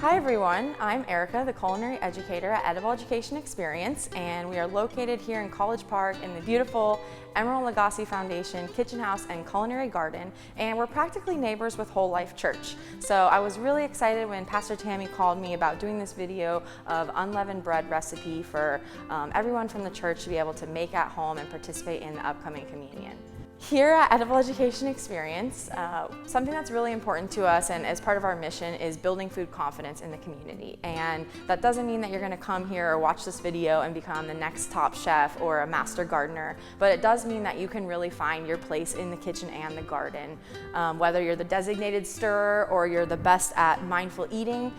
Hi everyone, I'm Erica, the Culinary Educator at Edible Education Experience, and we are located here in College Park in the beautiful Emerald Lagasse Foundation Kitchen House and Culinary Garden, and we're practically neighbors with Whole Life Church. So I was really excited when Pastor Tammy called me about doing this video of unleavened bread recipe for everyone from the church to be able to make at home and participate in the upcoming communion. Here at Edible Education Experience, something that's really important to us and as part of our mission is building food confidence in the community. And that doesn't mean that you're going to come here or watch this video and become the next top chef or a master gardener, but it does mean that you can really find your place in the kitchen and the garden. Whether you're the designated stirrer or you're the best at mindful eating,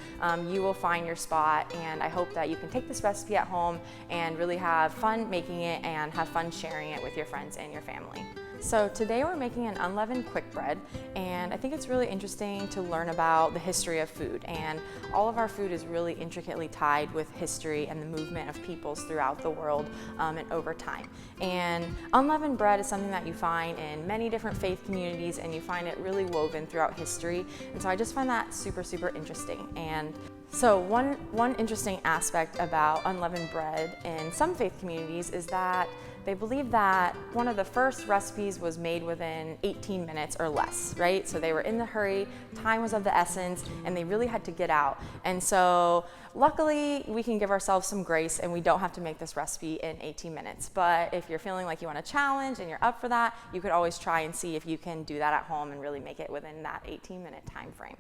you will find your spot, and I hope that you can take this recipe at home and really have fun making it and have fun sharing it with your friends and your family. So today we're making an unleavened quick bread, and I think it's really interesting to learn about the history of food, and all of our food is really intricately tied with history and the movement of peoples throughout the world and over time. And unleavened bread is something that you find in many different faith communities, and you find it really woven throughout history, and so I just find that super interesting. And so one interesting aspect about unleavened bread in some faith communities is that they believe that one of the first recipes was made within 18 minutes or less, right? So they were in the hurry, time was of the essence, and they really had to get out. And so luckily we can give ourselves some grace and we don't have to make this recipe in 18 minutes. But if you're feeling like you want a challenge and you're up for that, you could always try and see if you can do that at home and really make it within that 18-minute time frame.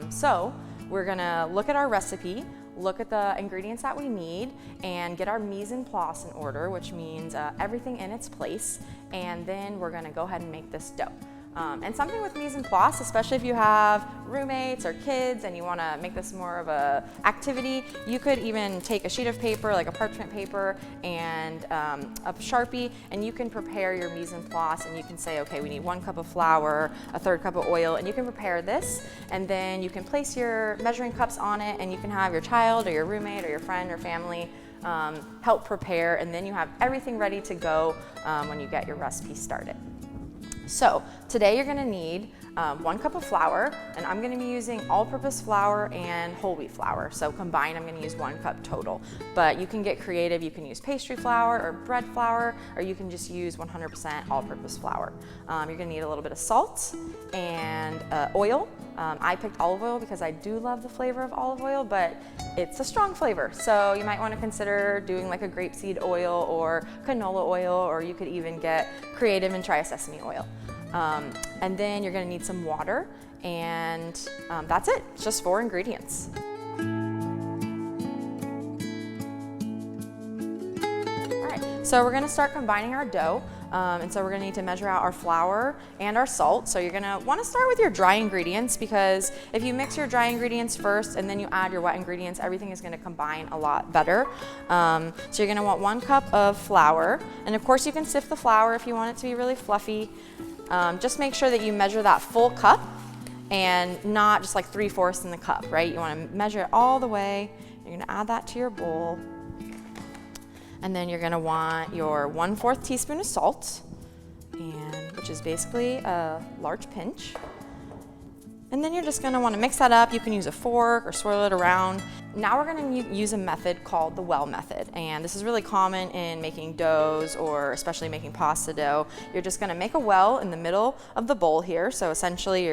So we're gonna look at our recipe, look at the ingredients that we need, and get our mise en place in order, which means everything in its place, and then we're gonna go ahead and make this dough. And something with mise en place, especially if you have roommates or kids and you want to make this more of a activity, you could even take a sheet of paper, like a parchment paper, and a Sharpie, and you can prepare your mise en place, and you can say, okay, we need 1 cup of flour, a 1/3 cup of oil, and you can prepare this, and then you can place your measuring cups on it, and you can have your child or your roommate or your friend or family help prepare, and then you have everything ready to go when you get your recipe started. So today you're gonna need 1 cup of flour, and I'm gonna be using all-purpose flour and whole wheat flour. So combined, I'm gonna use 1 cup total. But you can get creative. You can use pastry flour or bread flour, or you can just use 100% all-purpose flour. You're gonna need a little bit of salt and oil. I picked olive oil because I do love the flavor of olive oil, but it's a strong flavor. So you might wanna consider doing like a grapeseed oil or canola oil, or you could even get creative and try a sesame oil. And then you're gonna need some water, and that's it. It's just 4 ingredients. All right, so we're gonna start combining our dough. And so we're gonna need to measure out our flour and our salt. So you're gonna wanna start with your dry ingredients, because if you mix your dry ingredients first and then you add your wet ingredients, everything is gonna combine a lot better. So you're gonna want 1 cup of flour. And of course you can sift the flour if you want it to be really fluffy. Just make sure that you measure that full cup and not just like 3/4 in the cup, right? You wanna measure it all the way. You're gonna add that to your bowl. And then you're gonna want your 1/4 teaspoon of salt, which is basically a large pinch. And then you're just gonna wanna mix that up. You can use a fork or swirl it around. Now we're gonna use a method called the well method. And this is really common in making doughs, or especially making pasta dough. You're just gonna make a well in the middle of the bowl here. So essentially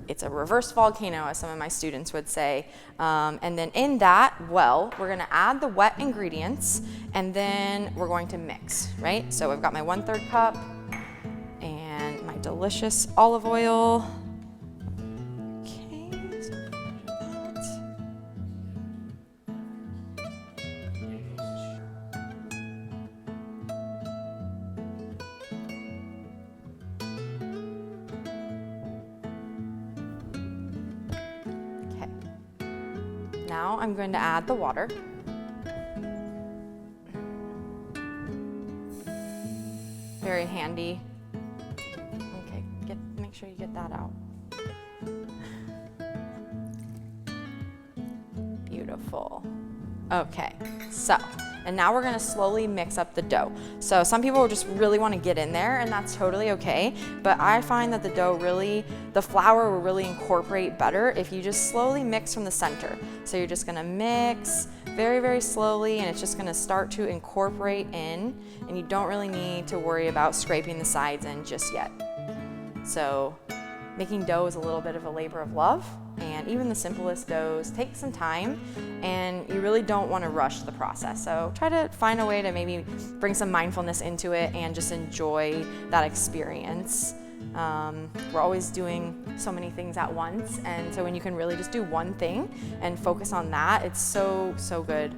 it's a reverse volcano, as some of my students would say. And then in that well, we're gonna add the wet ingredients, and then we're going to mix, right? So I've got my 1/3 cup and my delicious olive oil. Now I'm going to add the water. Very handy. Okay, make sure you get that out. Beautiful. Okay, so And now we're gonna slowly mix up the dough. So some people just really wanna get in there, and that's totally okay. But I find that the flour will really incorporate better if you just slowly mix from the center. So you're just gonna mix very, very slowly, and it's just gonna start to incorporate in, and you don't really need to worry about scraping the sides in just yet. So making dough is a little bit of a labor of love, and even the simplest doughs take some time, and you really don't want to rush the process. So try to find a way to maybe bring some mindfulness into it and just enjoy that experience. We're always doing so many things at once, and so when you can really just do one thing and focus on that, it's so, so good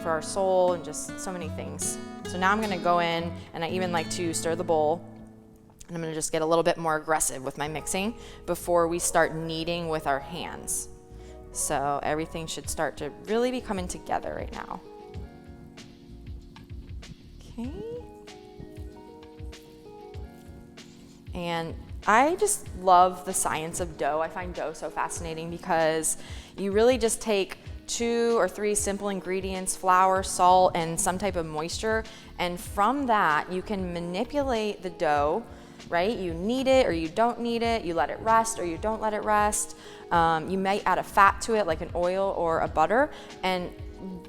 for our soul and just so many things. So now I'm gonna go in, and I even like to stir the bowl, and I'm gonna just get a little bit more aggressive with my mixing before we start kneading with our hands. So everything should start to really be coming together right now. Okay. And I just love the science of dough. I find dough so fascinating because you really just take 2 or 3 simple ingredients, flour, salt, and some type of moisture, and from that you can manipulate the dough, right? You knead it or you don't knead it, you let it rest or you don't let it rest. You might add a fat to it like an oil or a butter, and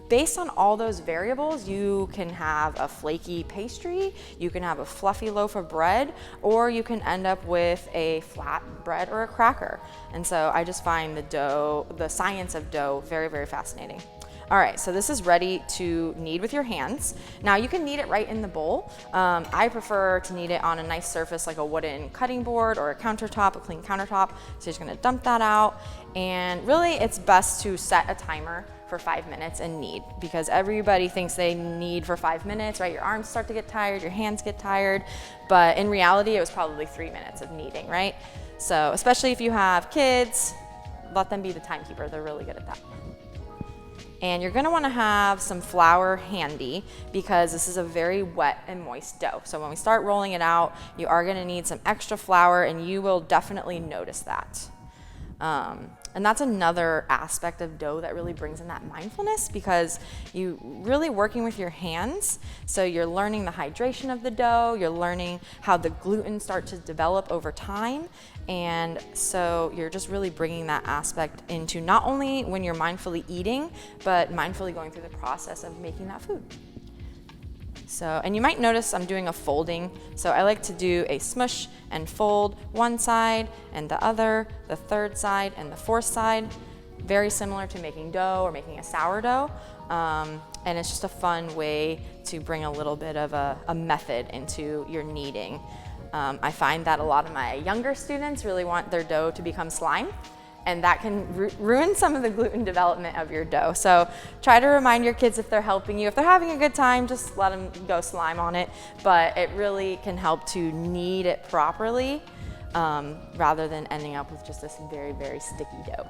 based on all those variables, you can have a flaky pastry, you can have a fluffy loaf of bread, or you can end up with a flat bread or a cracker. And so I just find the science of dough very, very fascinating. All right, so this is ready to knead with your hands. Now you can knead it right in the bowl. I prefer to knead it on a nice surface like a wooden cutting board or a countertop, a clean countertop. So you're just gonna dump that out. And really it's best to set a timer for 5 minutes and knead, because everybody thinks they knead for 5 minutes, right? Your arms start to get tired, your hands get tired, but in reality it was probably 3 minutes of kneading, right? So especially if you have kids, let them be the timekeeper, they're really good at that. And you're gonna wanna have some flour handy because this is a very wet and moist dough. So when we start rolling it out, you are gonna need some extra flour, and you will definitely notice that. And that's another aspect of dough that really brings in that mindfulness, because you really working with your hands. So you're learning the hydration of the dough, you're learning how the gluten start to develop over time. And so you're just really bringing that aspect into not only when you're mindfully eating, but mindfully going through the process of making that food. So, and you might notice I'm doing a folding. So I like to do a smush and fold one side and the other, the third side and the fourth side. Very similar to making dough or making a sourdough. And it's just a fun way to bring a little bit of a method into your kneading. I find that a lot of my younger students really want their dough to become slime, and that can ruin some of the gluten development of your dough. So try to remind your kids if they're helping you. If they're having a good time, just let them go slime on it. But it really can help to knead it properly rather than ending up with just this very, very sticky dough.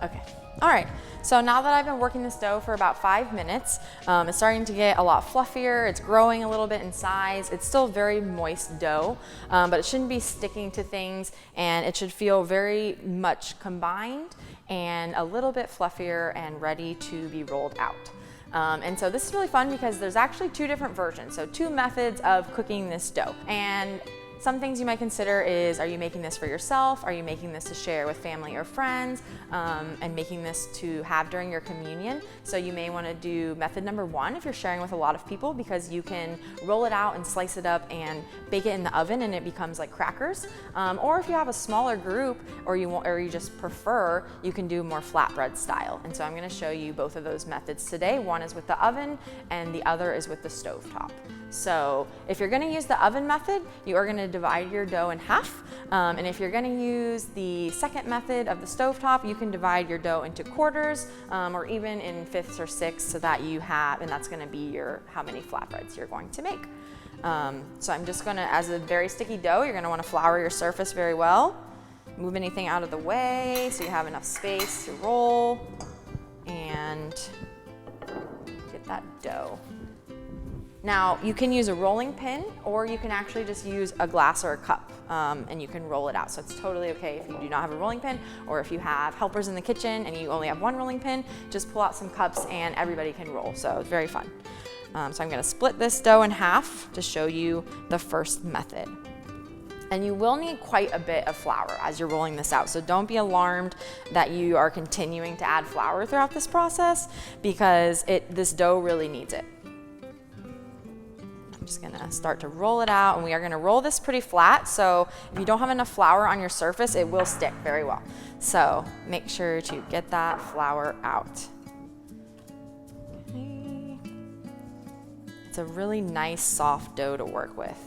Okay. All right, so now that I've been working this dough for about 5 minutes, it's starting to get a lot fluffier, it's growing a little bit in size. It's still very moist dough, but it shouldn't be sticking to things, and it should feel very much combined and a little bit fluffier and ready to be rolled out. And so this is really fun because there's actually 2 different versions, so 2 methods of cooking this dough. And some things you might consider is, are you making this for yourself? Are you making this to share with family or friends? And making this to have during your communion? So you may want to do method number 1 if you're sharing with a lot of people, because you can roll it out and slice it up and bake it in the oven and it becomes like crackers. Or if you have a smaller group or you just prefer, you can do more flatbread style. And so I'm going to show you both of those methods today. One is with the oven and the other is with the stovetop. So if you're going to use the oven method, you are going to divide your dough in half. And if you're going to use the second method of the stovetop, you can divide your dough into quarters or even in fifths or sixths, so that you have, and that's going to be how many flatbreads you're going to make. So I'm just going to, as a very sticky dough, you're going to want to flour your surface very well. Move anything out of the way so you have enough space to roll and get that dough. Now, you can use a rolling pin, or you can actually just use a glass or a cup, and you can roll it out. So it's totally okay if you do not have a rolling pin, or if you have helpers in the kitchen and you only have one rolling pin, just pull out some cups and everybody can roll. So it's very fun. So I'm gonna split this dough in half to show you the first method. And you will need quite a bit of flour as you're rolling this out. So don't be alarmed that you are continuing to add flour throughout this process, because this dough really needs it. I'm just gonna start to roll it out, and we are gonna roll this pretty flat, so if you don't have enough flour on your surface, it will stick very well. So make sure to get that flour out. Okay. It's a really nice soft dough to work with.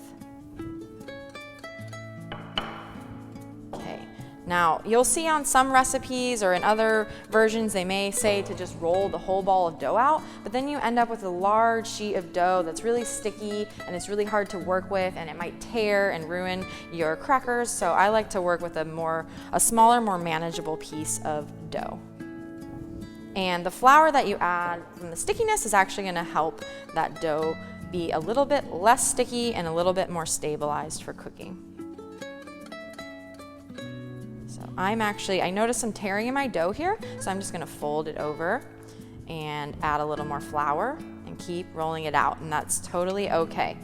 Now, you'll see on some recipes or in other versions, they may say to just roll the whole ball of dough out, but then you end up with a large sheet of dough that's really sticky and it's really hard to work with, and it might tear and ruin your crackers. So I like to work with a smaller, more manageable piece of dough. And the flour that you add from the stickiness is actually gonna help that dough be a little bit less sticky and a little bit more stabilized for cooking. I noticed some tearing in my dough here, so I'm just gonna fold it over and add a little more flour and keep rolling it out, and that's totally okay.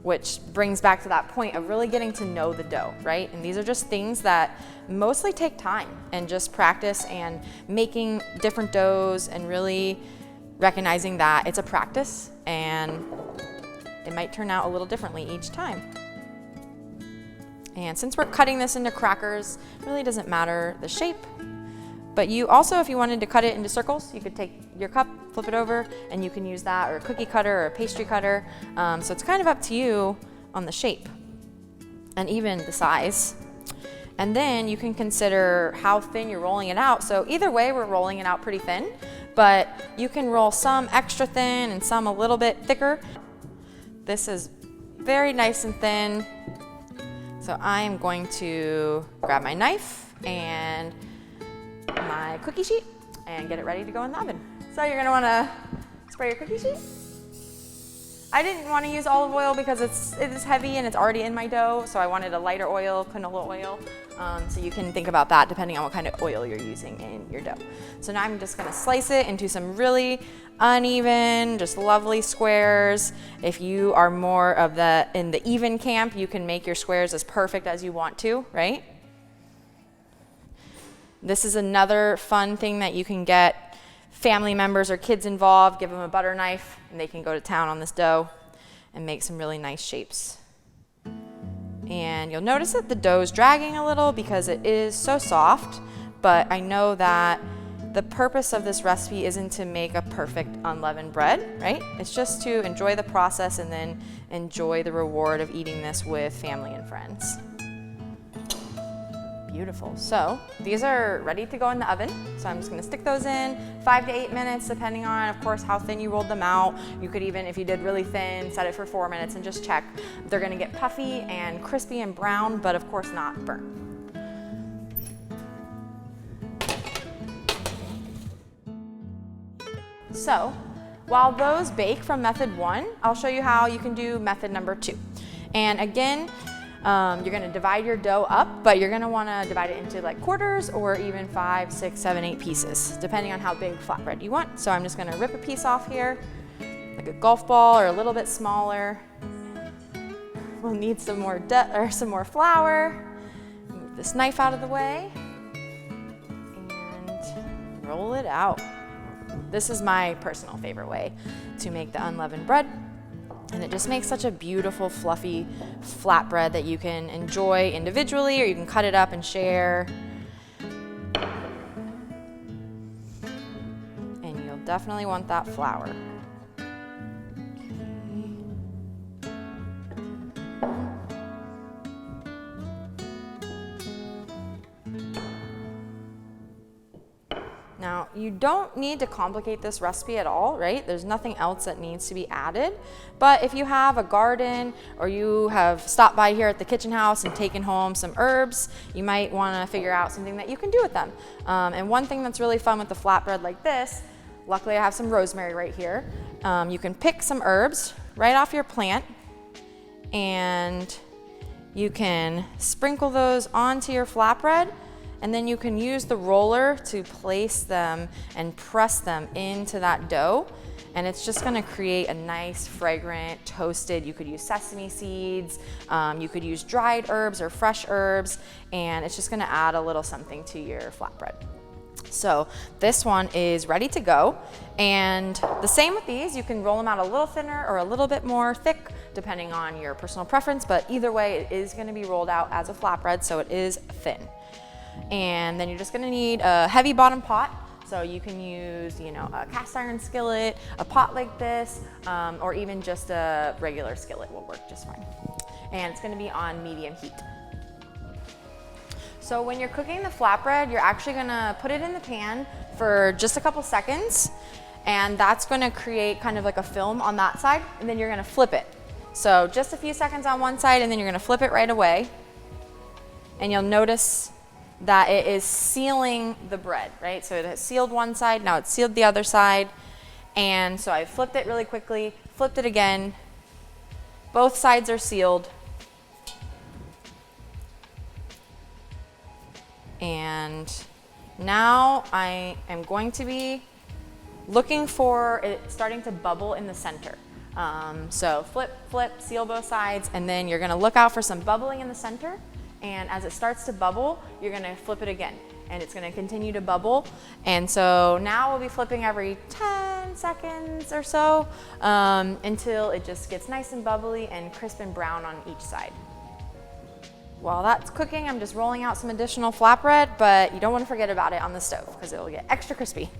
Which brings back to that point of really getting to know the dough, right? And these are just things that mostly take time and just practice, and making different doughs and really recognizing that it's a practice and it might turn out a little differently each time. And since we're cutting this into crackers, it really doesn't matter the shape. But you also, if you wanted to cut it into circles, you could take your cup, flip it over, and you can use that, or a cookie cutter or a pastry cutter. So it's kind of up to you on the shape and even the size. And then you can consider how thin you're rolling it out. So either way, we're rolling it out pretty thin, but you can roll some extra thin and some a little bit thicker. This is very nice and thin. So I am going to grab my knife and my cookie sheet and get it ready to go in the oven. So you're gonna wanna spray your cookie sheet. I didn't wanna use olive oil because it is heavy and it's already in my dough, so I wanted a lighter oil, canola oil. So you can think about that depending on what kind of oil you're using in your dough. So now I'm just gonna slice it into some really uneven, just lovely squares. If you are more of in the even camp, you can make your squares as perfect as you want to, right? This is another fun thing that you can get family members or kids involved. Give them a butter knife and they can go to town on this dough and make some really nice shapes. And you'll notice that the dough is dragging a little because it is so soft, but I know that the purpose of this recipe isn't to make a perfect unleavened bread, right? It's just to enjoy the process and then enjoy the reward of eating this with family and friends. Beautiful. So these are ready to go in the oven. So I'm just gonna stick those in 5 to 8 minutes, depending on, of course, how thin you rolled them out. You could even, if you did really thin, set it for 4 minutes and just check. They're gonna get puffy and crispy and brown, but of course not burnt. So while those bake from method 1, I'll show you how you can do method number 2. And again, you're gonna divide your dough up, but you're gonna wanna divide it into like quarters or even 5, 6, 7, 8 pieces, depending on how big flatbread you want. So I'm just gonna rip a piece off here, like a golf ball or a little bit smaller. We'll need some more flour. Move this knife out of the way and roll it out. This is my personal favorite way to make the unleavened bread. And it just makes such a beautiful, fluffy flatbread that you can enjoy individually, or you can cut it up and share. And you'll definitely want that flour. Now, you don't need to complicate this recipe at all, right? There's nothing else that needs to be added. But if you have a garden or you have stopped by here at the kitchen house and taken home some herbs, you might want to figure out something that you can do with them. And one thing that's really fun with the flatbread like this, luckily I have some rosemary right here. You can pick some herbs, right off your plant, and you can sprinkle those onto your flatbread, and then you can use the roller to place them and press them into that dough. And it's just gonna create a nice, fragrant, toasted, you could use sesame seeds, you could use dried herbs or fresh herbs, and it's just gonna add a little something to your flatbread. So this one is ready to go. And the same with these, you can roll them out a little thinner or a little bit more thick, depending on your personal preference, but either way, it is gonna be rolled out as a flatbread, so it is thin. And then you're just gonna need a heavy bottom pot. So you can use, a cast iron skillet, a pot like this, or even just a regular skillet will work just fine. And it's gonna be on medium heat. So when you're cooking the flatbread, you're actually gonna put it in the pan for just a couple seconds, and that's gonna create kind of like a film on that side, and then you're gonna flip it. So just a few seconds on one side, and then you're gonna flip it right away. And you'll notice that it is sealing the bread, right? So it has sealed one side, now it's sealed the other side. And so I flipped it really quickly, flipped it again. Both sides are sealed. And now I am going to be looking for it starting to bubble in the center. So flip, flip, seal both sides, and then you're gonna look out for some bubbling in the center. And as it starts to bubble, you're gonna flip it again, and it's gonna continue to bubble. And so now we'll be flipping every 10 seconds or so until it just gets nice and bubbly and crisp and brown on each side. While that's cooking, I'm just rolling out some additional flatbread, but you don't wanna forget about it on the stove because it will get extra crispy.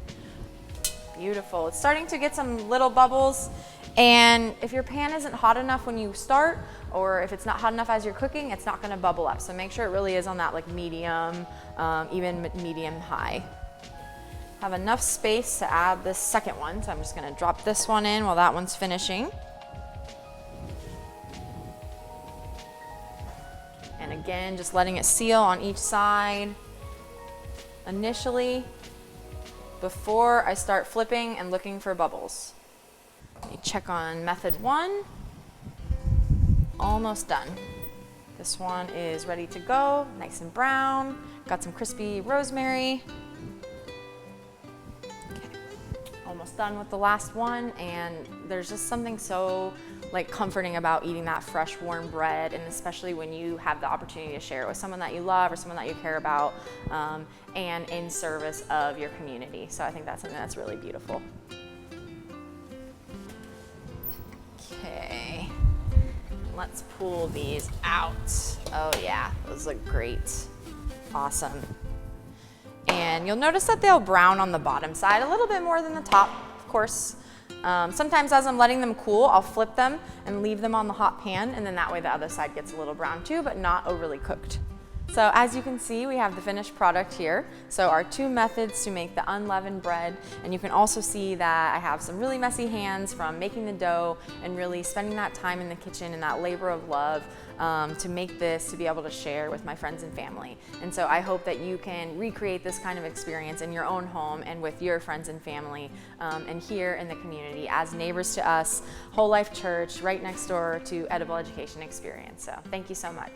Beautiful. It's starting to get some little bubbles. And if your pan isn't hot enough when you start, or if it's not hot enough as you're cooking, it's not gonna bubble up. So make sure it really is on that like medium, even medium high. Have enough space to add this second one, so I'm just gonna drop this one in while that one's finishing. And again, just letting it seal on each side initially before I start flipping and looking for bubbles. Let me check on method one. Almost done. This one is ready to go, nice and brown. Got some crispy rosemary. Okay. Almost done with the last one, and there's just something so comforting about eating that fresh, warm bread, and especially when you have the opportunity to share it with someone that you love or someone that you care about, and in service of your community. So I think that's something that's really beautiful. Okay, let's pull these out. Oh yeah, those look great. Awesome. And you'll notice that they'll brown on the bottom side a little bit more than the top, of course. Sometimes as I'm letting them cool, I'll flip them and leave them on the hot pan, and then that way the other side gets a little brown too, but not overly cooked. So as you can see, we have the finished product here. So our two methods to make the unleavened bread, and you can also see that I have some really messy hands from making the dough and really spending that time in the kitchen and that labor of love to make this, to be able to share with my friends and family. And so I hope that you can recreate this kind of experience in your own home and with your friends and family and here in the community as neighbors to us, Whole Life Church, right next door to Edible Education Experience. So thank you so much.